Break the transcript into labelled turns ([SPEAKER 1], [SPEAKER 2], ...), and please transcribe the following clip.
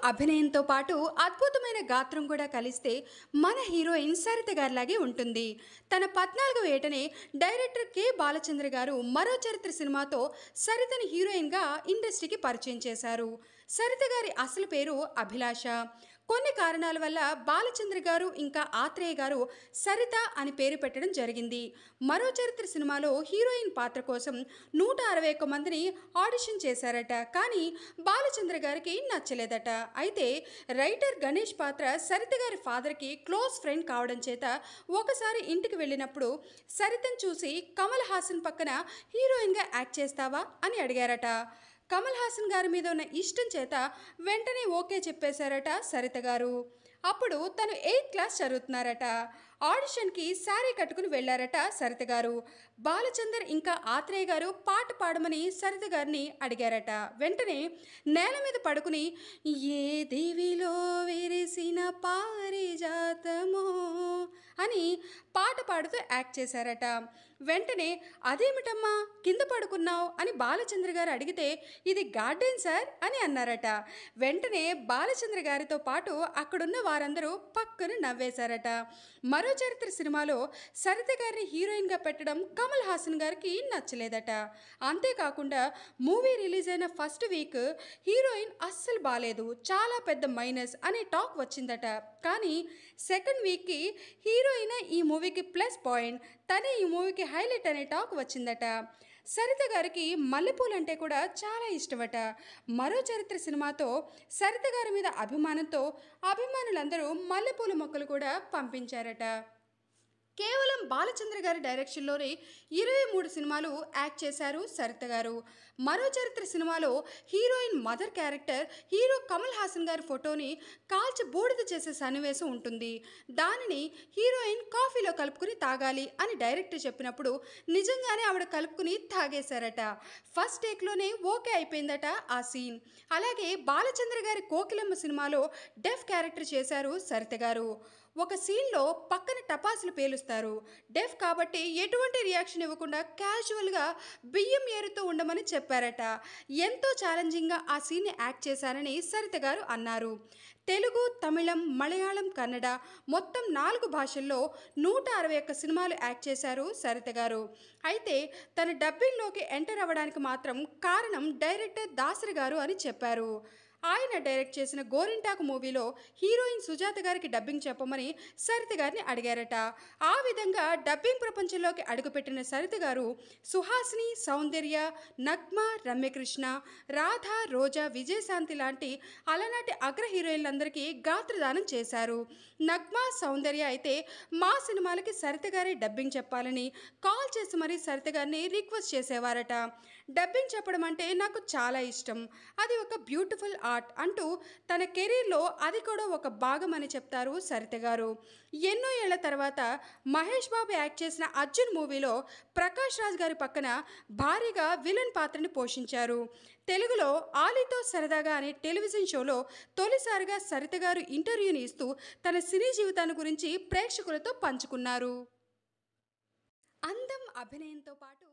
[SPEAKER 1] అభినయంతో పాటు అద్భుతమైన గాత్రం కూడా కలిస్తే మన హీరోయిన్ సరిత గారిలాగే ఉంటుంది. తన 14వ ఏటనే డైరెక్టర్ కె బాలచంద్ర గారు మరో చరిత్ర సినిమాతో సరితని హీరోయిన్గా ఇండస్ట్రీకి పరిచయం చేశారు. సరిత గారి అసలు పేరు అభిలాష. కొన్ని కారణాల వల్ల బాలచంద్ర గారు ఇంకా ఆత్రేయ గారు సరిత అని పేరు పెట్టడం జరిగింది. మరో చరిత్ర సినిమాలో హీరోయిన్ పాత్ర కోసం 161 మందిని ఆడిషన్ చేశారట. కానీ బాలచంద్ర గారికి నచ్చలేదట. అయితే రైటర్ గణేష్ పాత్ర సరిత గారి ఫాదర్కి క్లోజ్ ఫ్రెండ్ కావడం చేత ఒకసారి ఇంటికి వెళ్ళినప్పుడు సరితను చూసి కమల్ హాసన్ పక్కన హీరోయిన్గా యాక్ట్ చేస్తావా అని అడిగారట. కమల్ హాసన్ గారి మీద ఉన్న ఇష్టం చేత వెంటనే ఓకే చెప్పేశారట సరిత గారు. అప్పుడు తను 8th క్లాస్ చదువుతున్నారట. ఆడిషన్కి శారీ కట్టుకుని వెళ్ళారట సరిత గారు. బాలచందర్ ఇంకా ఆత్రేయ గారు పాట పాడమని సరిత గారిని అడిగారట. వెంటనే నేల మీద పడుకుని ఏ దేవిలో విరిసిన పారిజాతమో అని పాట పాడుతూ యాక్ట్ చేశారట. వెంటనే అదేమిటమ్మా కింద పడుకున్నావు అని బాలచంద్ర గారు అడిగితే ఇది గార్డెన్ సార్ అని అన్నారట. వెంటనే బాలచంద్ర గారితో పాటు అక్కడున్న వారందరూ పక్కన నవ్వేశారట. మరో చరిత్ర సినిమాలో సరిత గారిని హీరోయిన్గా పెట్టడం కమల్ హాసన్ గారికి నచ్చలేదట. అంతేకాకుండా మూవీ రిలీజ్ అయిన ఫస్ట్ వీక్ హీరోయిన్ అస్సలు బాలేదు, చాలా పెద్ద మైనస్ అనే టాక్ వచ్చిందట. కానీ సెకండ్ వీక్కి హీరోయిన్ ఈ మూవీకి ప్లస్ పాయింట్, తనే ఈ మూవీకి హైలైట్ అనే టాక్ వచ్చిందట. సరిత గారికి మల్లెపూలు అంటే కూడా చాలా ఇష్టమట. మరో చరిత్ర సినిమాతో సరిత గారి మీద అభిమానంతో అభిమానులందరూ మల్లెపూల మొక్కలు కూడా పంపించారట. కేవలం బాలచంద్ర గారి డైరెక్షన్లోనే 23 సినిమాలు యాక్ట్ చేశారు సరిత గారు. మరో చరిత్ర సినిమాలో heroine mother character hero Kamal Haasan గారి ఫోటోని కాల్చి బూడిద చేసే సన్నివేశం ఉంటుంది. దానిని హీరోయిన్ కాఫీలో కలుపుకుని తాగాలి అని డైరెక్టర్ చెప్పినప్పుడు నిజంగానే ఆవిడ కలుపుకుని తాగేశారట. ఫస్ట్ టేక్లోనే ఓకే అయిపోయిందట ఆ సీన్. అలాగే బాలచంద్ర గారి కోకిలమ్మ సినిమాలో డెఫ్ క్యారెక్టర్ చేశారు సరిత గారు. ఒక సీన్లో పక్కన టపాసులు పేలుస్తారు. డెఫ్ కాబట్టి ఎటువంటి రియాక్షన్ ఇవ్వకుండా క్యాజువల్గా బియ్యం ఏరుతూ ఉండమని చెప్పారట. ఎంతో ఛాలెంజింగ్గా ఆ సీన్ని యాక్ట్ చేశారని సరిత గారు అన్నారు. తెలుగు, తమిళం, మలయాళం, కన్నడ మొత్తం 4 భాషల్లో 161 సినిమాలు యాక్ట్ చేశారు సరిత గారు. అయితే తన డబ్బింగ్లోకి ఎంటర్ అవ్వడానికి మాత్రం కారణం డైరెక్టర్ దాసరి గారు అని చెప్పారు. ఆయన డైరెక్ట్ చేసిన గోరింటాకు మూవీలో హీరోయిన్ సుజాత గారికి డబ్బింగ్ చెప్పమని సరిత గారిని అడిగారట. ఆ విధంగా డబ్బింగ్ ప్రపంచంలోకి అడుగుపెట్టిన సరిత గారు సుహాసిని, సౌందర్య, నగ్మ, రమ్యకృష్ణ, రాధ, రోజా, విజయశాంతి లాంటి అలనాటి అగ్ర హీరోయిన్లందరికీ గాత్రదానం చేశారు. నగ్మ, సౌందర్య అయితే మా సినిమాలకి సరిత గారే డబ్బింగ్ చెప్పాలని కాల్ చేసి మరీ సరిత గారిని రిక్వెస్ట్ చేసేవారట. డబ్బింగ్ చెప్పడం అంటే నాకు చాలా ఇష్టం, అది ఒక బ్యూటిఫుల్ ఆర్ట్ అంటూ తన కెరీర్లో అది కూడా ఒక భాగం అని చెప్తారు సరిత గారు. ఎన్నో ఏళ్ల తర్వాత మహేష్ బాబు యాక్ట్ చేసిన అర్జున్ మూవీలో ప్రకాష్ రాజ్ గారి పక్కన భారీగా విలన్ పాత్రని పోషించారు. తెలుగులో ఆలీతో సరదాగా అనే టెలివిజన్ షోలో తొలిసారిగా సరిత గారు ఇంటర్వ్యూని ఇస్తూ తన సినీ జీవితాన్ని గురించి ప్రేక్షకులతో పంచుకున్నారు. అందం, అభినయంతో పాటు